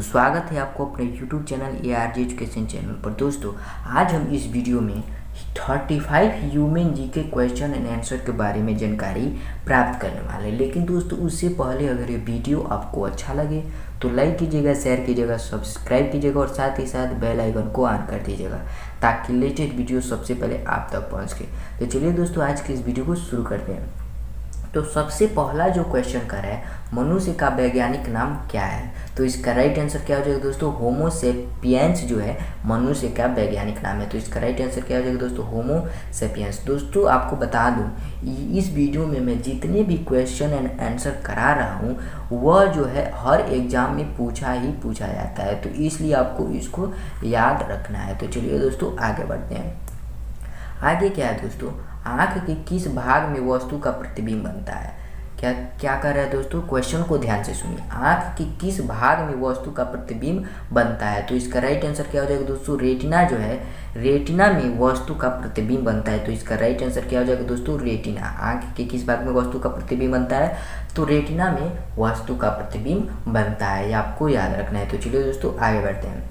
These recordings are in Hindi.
स्वागत है आपको अपने YouTube channel ARG education channel पर। दोस्तों आज हम इस वीडियो में 35 human GK question and answer के बारे में जानकारी प्राप्त करने वाले हैं। लेकिन दोस्तों उससे पहले अगर ये वीडियो आपको अच्छा लगे तो लाइक कीजिएगा, शेयर कीजिएगा, सब्सक्राइब कीजिएगा और साथ ही साथ बेल आइकन को ऑन कर दीजिएगा ताकि लेटेस्ट वीडियो सबसे पहले आप तक पहुँच सके। तो चलिए दोस्तों आज की इस वीडियो को शुरू करते हैं। तो सबसे पहला जो क्वेश्चन कर रहा है, मनुष्य का वैज्ञानिक नाम क्या है? तो इसका राइट आंसर क्या हो जाएगा दोस्तों? होमो सेपियंस जो है मनुष्य का वैज्ञानिक नाम है। तो इसका राइट आंसर क्या हो जाएगा दोस्तों? होमो सेपियंस। दोस्तों आपको बता दूं इस वीडियो में मैं जितने भी क्वेश्चन एंड आंसर करा रहा हूँ वह जो है हर एग्जाम में पूछा जाता है, तो इसलिए आपको इसको याद रखना है। तो चलिए दोस्तों आगे बढ़ते हैं। आगे क्या है दोस्तों? आँख के किस भाग में वस्तु का प्रतिबिंब बनता है? क्या कर रहा है दोस्तों? क्वेश्चन को ध्यान से सुनिए। आँख के किस भाग में वस्तु का प्रतिबिंब बनता है? तो इसका राइट आंसर क्या हो जाएगा दोस्तों? रेटिना जो है, रेटिना में वस्तु का प्रतिबिंब बनता है। तो इसका राइट आंसर क्या हो जाएगा दोस्तों? रेटिना। आँख के किस भाग में वस्तु का प्रतिबिंब बनता है? तो रेटिना में वस्तु का प्रतिबिंब बनता है, ये आपको याद रखना है। तो चलिए दोस्तों आगे बढ़ते हैं।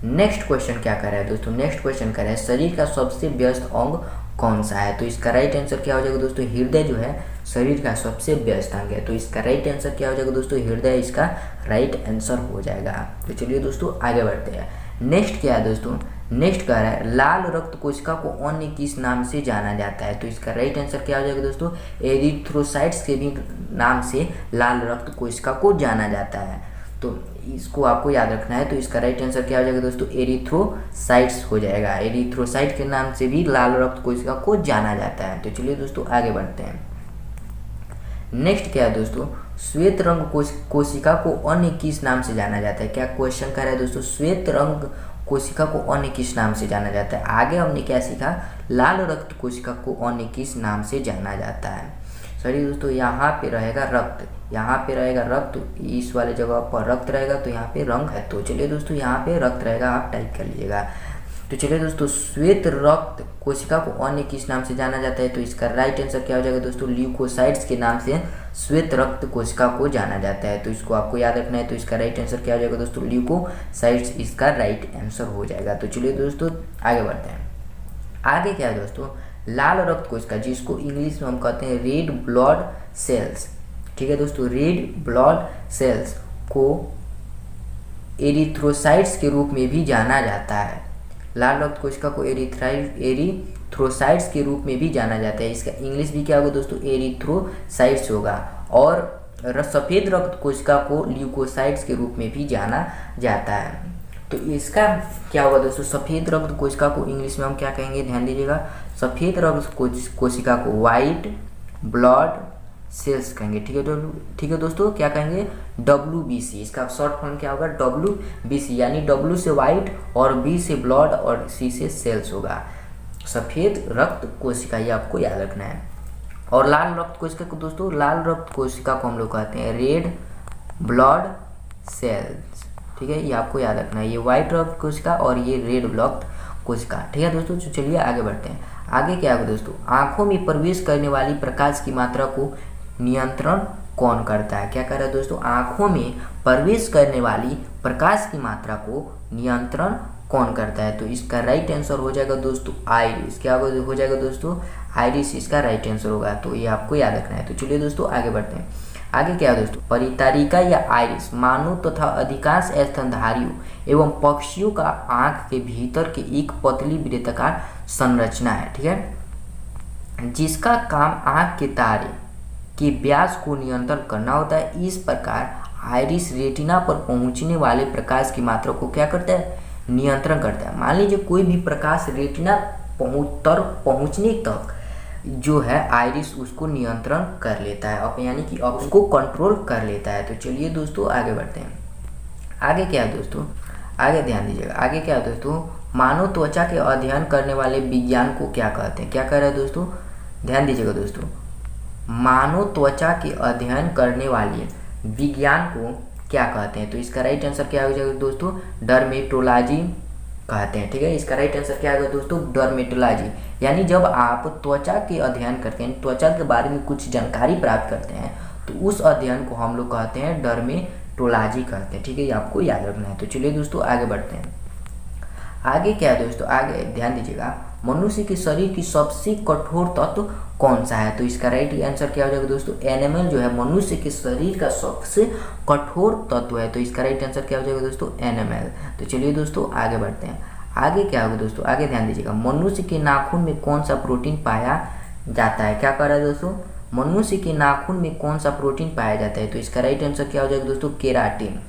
नेक्स्ट क्वेश्चन क्या कर रहा है दोस्तों? नेक्स्ट क्वेश्चन कर रहा है शरीर का सबसे व्यस्त अंग कौन सा है? तो इसका राइट आंसर क्या हो जाएगा दोस्तों? हृदय जो है शरीर का सबसे व्यस्त अंग है। तो इसका राइट आंसर क्या हो जाएगा दोस्तों? हृदय इसका राइट आंसर हो जाएगा। तो चलिए दोस्तों आगे बढ़ते हैं। नेक्स्ट क्या है दोस्तों? नेक्स्ट कह रहा है लाल रक्त कोशिका को अन्य किस नाम से जाना जाता है? तो इसका राइट आंसर क्या हो जाएगा दोस्तों? एरिथ्रोसाइट्स के भी नाम से लाल रक्त कोशिका को जाना जाता है, तो इसको आपको याद रखना है। तो इसका राइट आंसर क्या हो जाएगा दोस्तों? एरिथ्रोसाइट्स हो जाएगा। एरिथ्रोसाइट के नाम से भी लाल रक्त कोशिका को जाना जाता है। तो चलिए दोस्तों आगे बढ़ते हैं। नेक्स्ट क्या है दोस्तों? श्वेत रंग कोशिका को अन्य किस नाम से जाना जाता है? क्या क्वेश्चन कर रहा है दोस्तों? श्वेत रंग कोशिका को अन्य किस नाम से जाना जाता है? आगे हमने क्या सीखा? लाल रक्त कोशिका को अन्य किस नाम से जाना जाता है? सॉरी दोस्तों, यहाँ पे रहेगा रक्त, यहाँ पे रहेगा रक्त, इस वाले जगह पर रक्त रहेगा तो यहाँ पे रंग है। तो चलिए दोस्तों यहाँ पे रक्त रहेगा, आप टाइप कर लीजिएगा। तो चलिए दोस्तों श्वेत रक्त कोशिका को अन्य किस नाम से जाना जाता है? तो इसका राइट आंसर क्या हो जाएगा दोस्तों? ल्यूकोसाइट्स के नाम से श्वेत रक्त कोशिका को जाना जाता है। तो इसको आपको याद रखना है। तो इसका राइट आंसर क्या हो जाएगा दोस्तों? ल्यूकोसाइट्स इसका राइट आंसर हो जाएगा। तो चलिए दोस्तों आगे बढ़ते हैं। आगे क्या है दोस्तों? लाल रक्त कोशिका जिसको इंग्लिश में हम कहते हैं रेड ब्लड सेल्स, ठीक है दोस्तों, रेड ब्लड सेल्स को एरिथ्रोसाइट्स के रूप में भी जाना जाता है। लाल रक्त कोशिका को एरिथ्रोसाइट्स के रूप में भी जाना जाता है। इसका इंग्लिश भी क्या होगा दोस्तों? एरिथ्रोसाइट्स होगा। और सफ़ेद रक्त कोशिका को ल्यूकोसाइट्स के रूप में भी जाना जाता है। तो इसका क्या होगा दोस्तों? सफ़ेद रक्त कोशिका को इंग्लिश में हम क्या कहेंगे? ध्यान दीजिएगा। सफ़ेद रक्त कोशिका को वाइट ब्लड सेल्स कहेंगे, ठीक है दोस्तों। क्या कहेंगे? WBC। इसका शॉर्ट फॉर्म क्या होगा? WBC, यानी W से वाइट और B से ब्लड और C से सेल्स होगा। सफ़ेद रक्त कोशिका, ये आपको याद रखना है। और लाल रक्त कोशिका को दोस्तों, लाल रक्त कोशिका को हम लोग कहते हैं रेड ब्लड सेल्स, ठीक है, ये आपको याद रखना है। ये व्हाइट रक्त कोशिका और ये रेड ब्लड कोशिका, ठीक है दोस्तों। तो चलिए आगे बढ़ते हैं। आगे क्या है दोस्तों? आंखों में प्रवेश करने वाली प्रकाश की मात्रा को नियंत्रण कौन करता है? क्या कर रहा है दोस्तों? आंखों में प्रवेश करने वाली प्रकाश की मात्रा को नियंत्रण कौन करता है? तो इसका राइट आंसर हो जाएगा दोस्तों आइरिस। क्या हो जाएगा दोस्तों? आइरिस इसका राइट आंसर होगा। तो ये आपको याद रखना है। तो चलिए दोस्तों आगे बढ़ते हैं। आगे क्या है दोस्तों? परितारिका या आइरिस मानव तथा अधिकांश स्तनधारियों एवं पक्षियों का आंख के भीतर के एक पतली वृत्ताकार संरचना है, ठीक है, जिसका काम आंख के तारे के व्यास को नियंत्रण करना होता है। इस प्रकार आइरिस रेटिना पर पहुंचने वाले प्रकाश की मात्रा को क्या करता है? नियंत्रण करता है। मान लीजिए कोई भी प्रकाश रेटिना पहुंचने तक जो है आइरिस उसको नियंत्रण कर लेता है, अब यानी कि उसको कंट्रोल कर लेता है। तो चलिए दोस्तों आगे बढ़ते हैं। आगे क्या है दोस्तों? आगे ध्यान दीजिएगा। आगे क्या है दोस्तों? मानव त्वचा के अध्ययन करने वाले विज्ञान को क्या कहते हैं? क्या कह रहा है दोस्तों? ध्यान दीजिएगा दोस्तों। मानव त्वचा के अध्ययन करने वाले विज्ञान को क्या कहते हैं? तो इसका राइट आंसर क्या हो जाएगा दोस्तों? डर्मेटोलॉजी कहते हैं, ठीक है। इसका राइट आंसर क्या होगा दोस्तों? डर्मेटोलॉजी। यानी जब आप त्वचा के अध्ययन करते हैं, त्वचा के बारे में कुछ जानकारी प्राप्त करते हैं, तो उस अध्ययन को हम लोग कहते हैं ओडोटोलॉजी कहते हैं। ठीक है, ये आपको याद रखना है। तो चलिए दोस्तों आगे बढ़ते हैं। आगे क्या है दोस्तों, आगे ध्यान दीजिएगा, मनुष्य के शरीर की सबसे कठोर तत्व कौन सा है? तो इसका राइट आंसर क्या हो जाएगा दोस्तों, एनिमल जो है मनुष्य के शरीर का सबसे कठोर तत्व है। तो इसका राइट आंसर क्या हो जाएगा दोस्तों, एनिमल। तो चलिए दोस्तों आगे बढ़ते हैं। आगे क्या होगा दोस्तों, आगे ध्यान दीजिएगा, मनुष्य के नाखून में कौन सा प्रोटीन पाया जाता है? क्या कर रहा है दोस्तों, मनुष्य के नाखून में कौन सा प्रोटीन पाया जाता है? तो इसका राइट आंसर क्या हो जाएगा दोस्तों, केराटिन।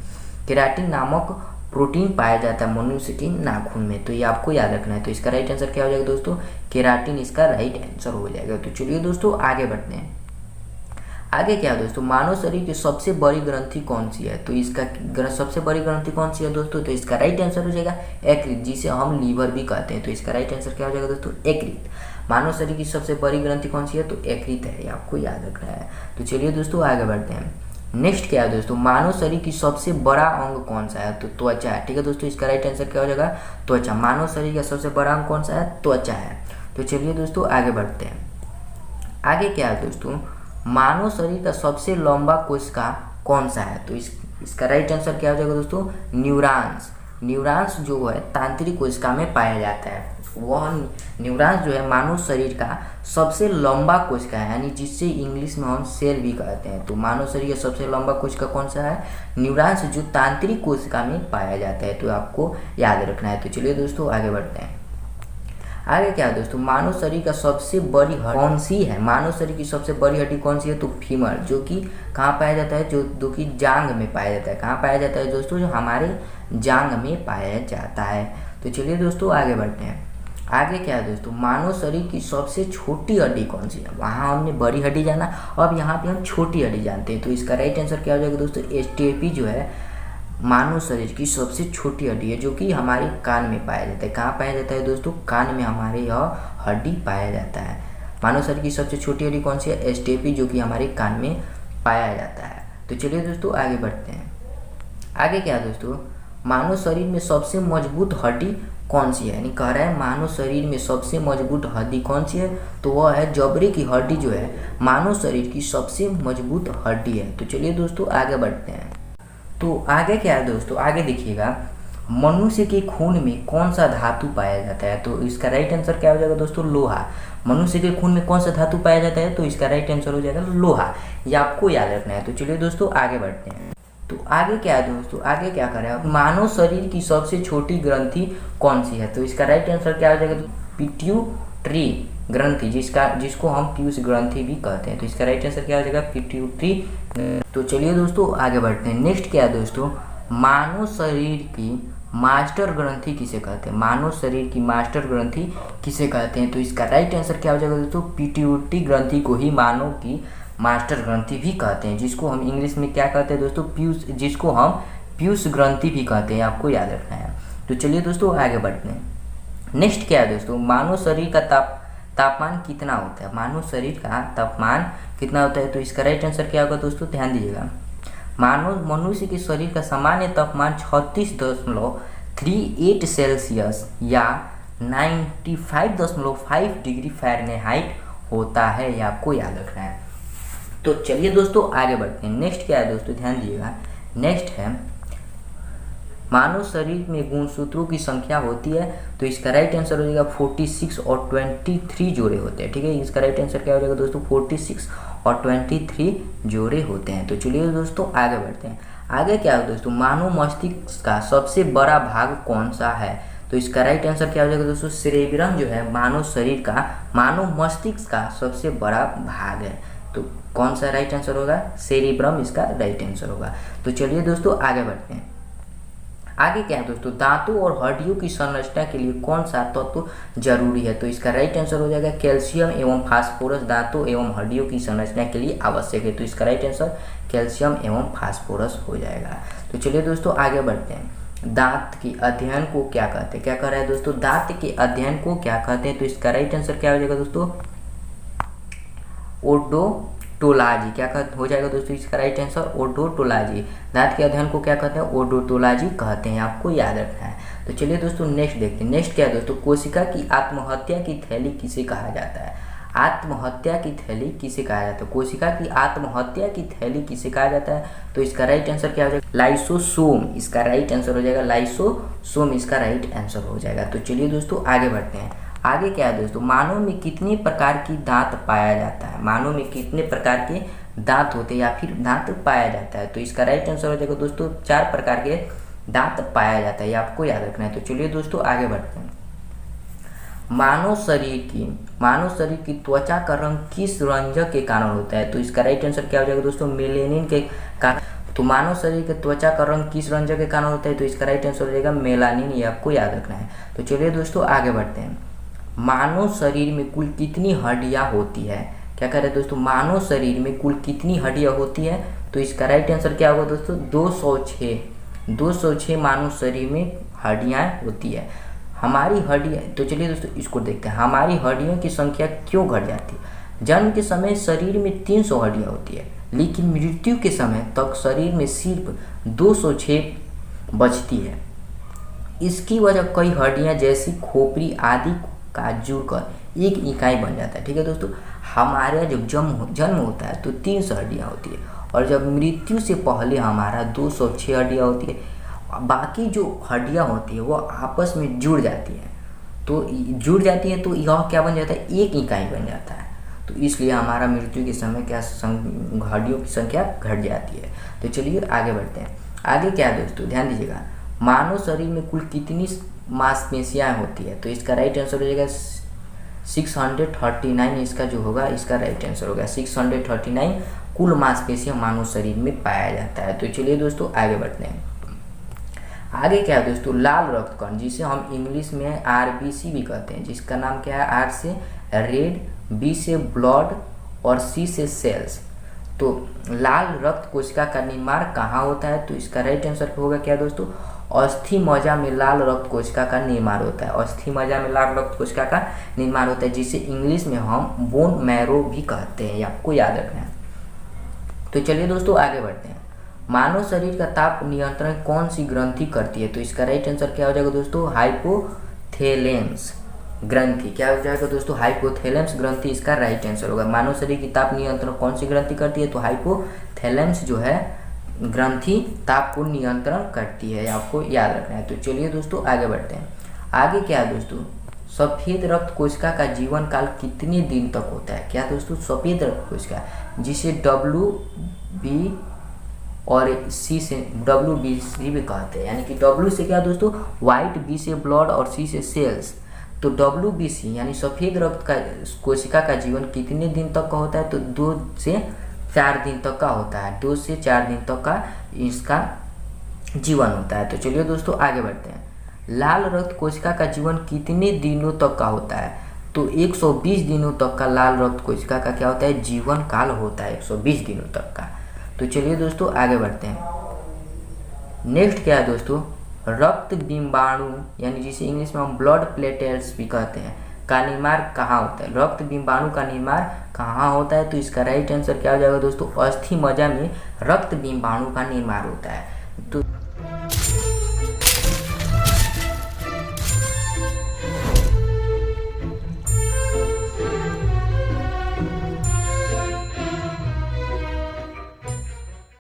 केराटिन नामक प्रोटीन पाया जाता है मनुष्य के नाखून में। तो ये आपको याद रखना है। तो इसका राइट आंसर क्या हो जाएगा दोस्तों, केराटिन इसका राइट आंसर हो जाएगा। तो चलिए दोस्तों आगे बढ़ते हैं। आगे क्या है दोस्तों, मानव शरीर की सबसे बड़ी ग्रंथि कौन सी है? तो इसका सबसे बड़ी ग्रंथि कौन सी है दोस्तों, तो इसका राइट आंसर हो जाएगा यकृत, जिसे हम लीवर भी कहते हैं। तो इसका राइट आंसर क्या हो जाएगा दोस्तों, यकृत। मानव शरीर की सबसे बड़ी ग्रंथि कौन सी है? तो यकृत है, ये आपको याद रखना है। तो चलिए दोस्तों आगे बढ़ते हैं। नेक्स्ट क्या है दोस्तों, मानव शरीर की सबसे बड़ा अंग कौन सा है? तो त्वचा है। ठीक है दोस्तों, इसका राइट आंसर क्या हो जाएगा, त्वचा। मानव शरीर का सबसे बड़ा अंग कौन सा है? त्वचा है। तो चलिए दोस्तों आगे बढ़ते हैं। आगे क्या है दोस्तों, मानव शरीर का सबसे लंबा कोशिका कौन सा है? तो इसका राइट आंसर क्या हो जाएगा दोस्तों, न्यूरॉन्स। न्यूरॉन्स जो है तांत्रिक कोशिका में पाया जाता है। वह न्यूरॉन्स जो है मानव शरीर का सबसे लंबा कोशिका है, यानी जिससे इंग्लिश में हम सेल भी कहते हैं। तो मानव शरीर का सबसे लंबा कोशिका कौन सा है? न्यूरॉन्स, जो तांत्रिक कोशिका में पाया जाता है। तो आपको याद रखना है। तो चलिए दोस्तों आगे बढ़ते हैं। आगे क्या है दोस्तों, मानव शरीर का सबसे बड़ी हड्डी कौन सी है? मानव शरीर की सबसे बड़ी हड्डी कौन सी है? तो फीमर, जो कि कहाँ पाया जाता है, जो कि जांघ में पाया जाता है। कहाँ पाया जाता है दोस्तों, जो हमारे जांघ में पाया जाता है। तो चलिए दोस्तों आगे बढ़ते हैं। आगे क्या है दोस्तों, मानव शरीर की सबसे छोटी हड्डी कौन सी है? वहाँ हमने बड़ी हड्डी जाना, अब यहाँ पे हम छोटी हड्डी जानते हैं। तो इसका राइट आंसर क्या हो जाएगा दोस्तों, स्टेपी जो है मानव शरीर की सबसे छोटी हड्डी है, जो कि हमारे कान में पाया जाता है। कहाँ पाया जाता है दोस्तों, कान में हमारे यह हड्डी पाया जाता है। मानव शरीर की सबसे छोटी हड्डी कौन सी है? स्टेपी, जो कि हमारे कान में पाया जाता है। तो चलिए दोस्तों आगे बढ़ते हैं। आगे क्या है दोस्तों, मानव शरीर में सबसे मजबूत हड्डी कौन सी है? यानी कह रहा है मानव शरीर में सबसे मजबूत हड्डी कौन सी है? तो वह है जबड़े की हड्डी, जो है मानव शरीर की सबसे मजबूत हड्डी है। तो चलिए दोस्तों आगे बढ़ते हैं। तो आगे क्या है दोस्तों, आगे देखिएगा, मनुष्य के खून में कौन सा धातु पाया जाता है? तो इसका राइट आंसर क्या हो जाएगा दोस्तों, लोहा। मनुष्य के खून में कौन सा धातु पाया जाता है? तो इसका राइट आंसर हो जाएगा लोहा। ये आपको याद रखना है। तो चलिए दोस्तों आगे बढ़ते हैं। तो आगे क्या है दोस्तों, आगे क्या करें, मानव शरीर की सबसे छोटी ग्रंथि कौन सी है? तो इसका राइट आंसर क्या हो जाएगा, पिट्यूटरी ग्रंथि, जिसको हम पीयूष ग्रंथि भी कहते हैं। तो इसका राइट आंसर क्या हो जाएगा, पिट्यूटरी। तो चलिए दोस्तों आगे बढ़ते हैं। नेक्स्ट क्या है दोस्तों, मानव शरीर की मास्टर ग्रंथि किसे कहते हैं? मानव शरीर की मास्टर ग्रंथि किसे कहते हैं? तो इसका राइट आंसर क्या हो जाएगा दोस्तों, पिट्यूटरी ग्रंथि को ही मानव की मास्टर ग्रंथि भी कहते हैं, जिसको हम इंग्लिश में क्या कहते हैं दोस्तों, पीयूष, जिसको हम पीयूष ग्रंथि भी कहते हैं। आपको याद रखना है। तो चलिए दोस्तों आगे बढ़ते हैं। नेक्स्ट क्या है दोस्तों, मानव शरीर का तापमान कितना होता है? मानव शरीर का तापमान कितना होता है? तो इसका राइट आंसर क्या होगा दोस्तों, ध्यान दीजिएगा, मनुष्य के शरीर का सामान्य तापमान 36.38 सेल्सियस या 95.5 डिग्री फ़ारेनहाइट होता है। ये आपको याद रखना है। तो चलिए दोस्तों आगे बढ़ते हैं। नेक्स्ट क्या है दोस्तों, ध्यान दीजिएगा, नेक्स्ट है मानव शरीर में गुणसूत्रों की संख्या होती है। तो इसका राइट आंसर हो जाएगा 46 और 23 जोड़े होते हैं। ठीक है, इसका राइट आंसर क्या हो जाएगा दोस्तों, 46 और 23 जोड़े होते हैं। तो चलिए दोस्तों आगे बढ़ते हैं। आगे क्या है दोस्तों, मानव मस्तिष्क का सबसे बड़ा भाग कौन सा है? तो इसका राइट आंसर क्या हो जाएगा दोस्तों, सेरेब्रम जो है मानव शरीर का, मानव मस्तिष्क का सबसे बड़ा भाग है। तो कौन सा राइट आंसर होगा, सेरेब्रम इसका राइट आंसर होगा। तो चलिए दोस्तों आगे बढ़ते हैं। आगे क्या है दोस्तों, दांतों और हड्डियों की संरचना के लिए कौन सा तत्व जरूरी है? तो इसका राइट आंसर हो जाएगा कैल्शियम एवं फास्फोरस दांतों एवं हड्डियों की संरचना के लिए आवश्यक है। तो इसका राइट आंसर कैल्शियम एवं फास्फोरस हो जाएगा। तो चलिए दोस्तों आगे बढ़ते हैं। दांत के अध्ययन को क्या कहते हैं? क्या कर रहा है दोस्तों, दांत के अध्ययन को क्या कहते हैं? तो इसका राइट आंसर क्या हो जाएगा दोस्तों, ओडोंटोलॉजी। क्या हो जाएगा दोस्तों, इसका राइट आंसर ओडोंटोलॉजी। दांत के अध्ययन को क्या कहते हैं, ओडोंटोलॉजी कहते हैं। आपको याद रखना है। तो चलिए दोस्तों नेक्स्ट देखते हैं। नेक्स्ट क्या है दोस्तों, कोशिका की आत्महत्या की थैली किसे कहा जाता है? आत्महत्या की थैली किसे कहा जाता है? कोशिका की आत्महत्या की थैली किसे कहा जाता है? तो इसका राइट आंसर क्या हो जाएगा? लाइसोसोम। इसका राइट आंसर हो जाएगा लाइसोसोम, इसका राइट आंसर हो जाएगा। तो चलिए दोस्तों आगे बढ़ते हैं। आगे क्या है दोस्तों? मानव में कितने प्रकार की दांत पाया जाता है? मानव में कितने प्रकार के दांत होते हैं या फिर दांत पाया जाता है? तो इसका राइट आंसर हो जाएगा दोस्तों 4 प्रकार के दांत पाया जाता है, ये आपको याद रखना है। तो चलिए दोस्तों आगे बढ़ते हैं। मानव शरीर की त्वचा का रंग किस रंजक के कारण होता है? तो इसका राइट आंसर क्या हो जाएगा दोस्तों? मेलेनिन के कारण। तो मानव शरीर के त्वचा का रंग किस रंजक के कारण होता है? तो इसका राइट आंसर हो जाएगा मेलानिन, ये आपको याद रखना है। तो चलिए दोस्तों आगे बढ़ते हैं। मानव शरीर में कुल कितनी हड्डियां होती है? क्या कह रहे हैं दोस्तों? मानव शरीर में कुल कितनी हड्डियां होती है? तो इसका राइट आंसर क्या होगा दोस्तों? 206 मानव शरीर में हड्डियां होती है। हमारी हड्डियां, तो चलिए दोस्तों इसको देखते हैं। हमारी हड्डियों की संख्या क्यों घट जाती है? जन्म के समय शरीर में 300 हड्डियां होती है, लेकिन मृत्यु के समय तक शरीर में सिर्फ 206 बचती है। इसकी वजह कई हड्डियां जैसी खोपड़ी आदि का जुड़कर एक इकाई बन जाता है। ठीक है दोस्तों, हमारे जब जन्म होता है तो 300 हड्डियाँ होती है, और जब मृत्यु से पहले हमारा 206 हड्डियाँ होती है। बाकी जो हड्डियाँ होती है वो आपस में जुड़ जाती है, तो यह क्या बन जाता है? एक इकाई बन जाता है। तो इसलिए हमारा मृत्यु के समय क्या हड्डियों की संख्या घट जाती है। तो चलिए आगे बढ़ते हैं। आगे क्या है दोस्तों, ध्यान दीजिएगा। मानव शरीर में कुल कितनी मांसपेशियाँ होती है? तो इसका राइट आंसर हो जाएगा 639, इसका जो होगा इसका राइट आंसर होगा 639 कुल मांसपेशियाँ मानव शरीर में पाया जाता है। तो चलिए दोस्तों आगे बढ़ते हैं। आगे क्या है दोस्तों? लाल रक्त कण, जिसे हम इंग्लिश में RBC भी कहते हैं, जिसका नाम क्या है? R से रेड, B से ब्लड और C से सेल्स। तो लाल रक्त कोशिका का निर्माण कहाँ होता है? तो इसका राइट आंसर होगा क्या दोस्तों? अस्थि मज्जा में लाल रक्त कोशिका का निर्माण होता है। अस्थि मज्जा में लाल रक्त कोशिका का निर्माण होता है, जिसे इंग्लिश में हम बोन मैरो भी कहते हैं, ये आपको याद रखना है। तो चलिए दोस्तों आगे बढ़ते हैं। मानव शरीर का ताप नियंत्रण कौन सी ग्रंथि करती है? तो इसका राइट आंसर क्या हो जाएगा दोस्तों? हाइपोथैलेमस ग्रंथि। क्या हो जाएगा दोस्तों? हाइपोथैलेमस ग्रंथि इसका राइट आंसर होगा। मानव शरीर की ताप नियंत्रण कौन सी ग्रंथि करती है? तो हाइपोथैलेमस जो है ग्रंथि ताप को नियंत्रण करती है, आपको याद रखना है। तो चलिए दोस्तों आगे बढ़ते हैं। आगे क्या है दोस्तों? सफ़ेद रक्त कोशिका का जीवन काल कितने दिन तक होता है? क्या दोस्तों? सफ़ेद रक्त कोशिका, जिसे WB और C से WBC भी कहते हैं, यानी कि W से क्या दोस्तों? व्हाइट, B से ब्लड और C से सेल्स। तो WBC यानी सफ़ेद रक्त का कोशिका का जीवन कितने दिन तक का होता है? तो 2 से 4 दिन तक का होता है। 2 से 4 दिन तक का इसका जीवन होता है। तो चलिए दोस्तों आगे बढ़ते हैं। लाल रक्त कोशिका का जीवन कितने दिनों तक का होता है? तो 120 दिनों तक का लाल रक्त कोशिका का क्या होता है? जीवन काल होता है 120 दिनों तक का। तो चलिए दोस्तों आगे बढ़ते हैं। नेक्स्ट क्या है दोस्तों? रक्त बिंबाणु, यानी जिसे इंग्लिश में हम ब्लड प्लेटलेट्स भी कहते हैं, का निर्माण कहाँ होता है? रक्त बिंबाणु का निर्माण कहाँ होता है? तो इसका राइट आंसर क्या हो जाएगा दोस्तों? अस्थि मज्जा में रक्त बिंबाणु का निर्माण होता है। तो